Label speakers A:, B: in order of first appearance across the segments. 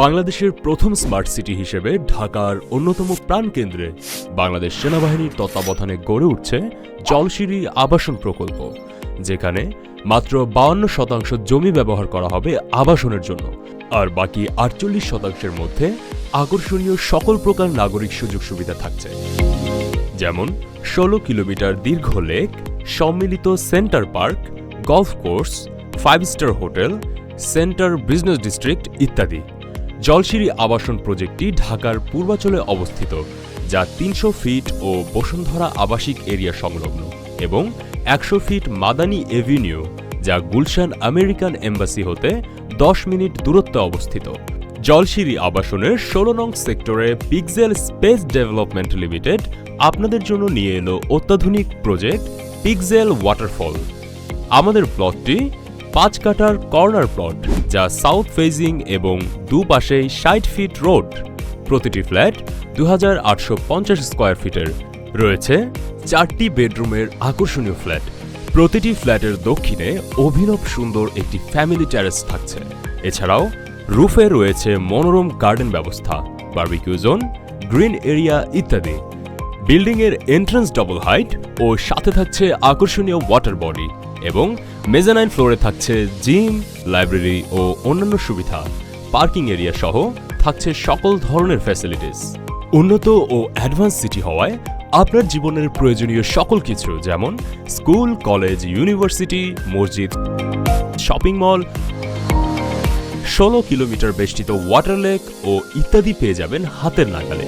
A: বাংলাদেশের প্রথম smart city হিসেবে ঢাকার অন্যতম প্রাণকেন্দ্রে বাংলাদেশ সেনাবাহিনীর তত্ত্বাবধানে গড়ে উঠছে জলশিরি আবাসন প্রকল্প, যেখানে মাত্র 52% জমি ব্যবহার করা হবে আবাসনের জন্য, আর বাকি 48%-এর মধ্যে আকর্ষণীয় সকল প্রকার নাগরিক সুযোগ সুবিধা থাকছে, যেমন 16 কিলোমিটার দীর্ঘ লেক, সম্মিলিত centre park, golf course, 5 star hotel, centre business district ইত্যাদি। জলশিরি আবাসন প্রজেক্টটি ঢাকার পূর্বাঞ্চলে অবস্থিত, যা 300 ফিট ও বসুন্ধরা আবাসিক এরিয়া সংলগ্ন, এবং 100 ফিট মাদানী এভিনিউ, যা গুলশান আমেরিকান এম্বাসি হতে 10 মিনিট দূরত্বে অবস্থিত। জলশিরি আবাসনের 16 নং সেক্টরে পিক্সেল স্পেস ডেভেলপমেন্ট লিমিটেড আপনাদের জন্য নিয়ে এলো অত্যাধুনিক প্রজেক্ট পিক্সেল ওয়াটারফল। আমাদের প্লটটি 5 কাঠার কর্নার প্লট, যা সাউথ ফেজিং এবং দুপাশেই 60 ফিট রোড। প্রতিটি ফ্ল্যাট 2850 স্কোয়ার ফিটের। রয়েছে 4টি বেডরুমের আকর্ষণীয় ফ্ল্যাট। প্রতিটি ফ্ল্যাটের দক্ষিণে অভিনব সুন্দর একটি ফ্যামিলি টেরেস থাকছে। এছাড়াও রুফে রয়েছে মনোরম গার্ডেন ব্যবস্থা, বারবিকিউ জোন, গ্রিন এরিয়া ইত্যাদি। বিল্ডিংয়ের এন্ট্রান্স ডাবল হাইট ও সাথে থাকছে আকর্ষণীয় ওয়াটার বডি, এবং মেজানাইন ফ্লোরে থাকছে জিম, লাইব্রেরি ও অন্যান্য সুবিধা। পার্কিং এরিয়া সহ থাকছে সকল ধরনের ফ্যাসিলিটিস। উন্নত ও অ্যাডভান্স সিটি হওয়ায় আপনার জীবনের প্রয়োজনীয় সকল কিছু, যেমন স্কুল, কলেজ, ইউনিভার্সিটি, মসজিদ, শপিং মল, 16 কিলোমিটার বেষ্টিত ওয়াটার লেক ও ইত্যাদি পেয়ে যাবেন হাতের নাগালে।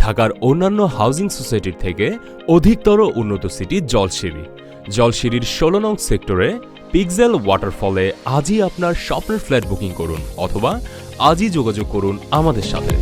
A: ঢাকার অন্যান্য হাউজিং সোসাইটির থেকে অধিকতর উন্নত সিটি জলশিরি। জলশিরির 16 নং সেক্টরে পিক্সেল ওয়াটারফলে আজই আপনার স্বপ্নের ফ্ল্যাট বুকিং করুন, অথবা আজই যোগাযোগ করুন আমাদের সাথে।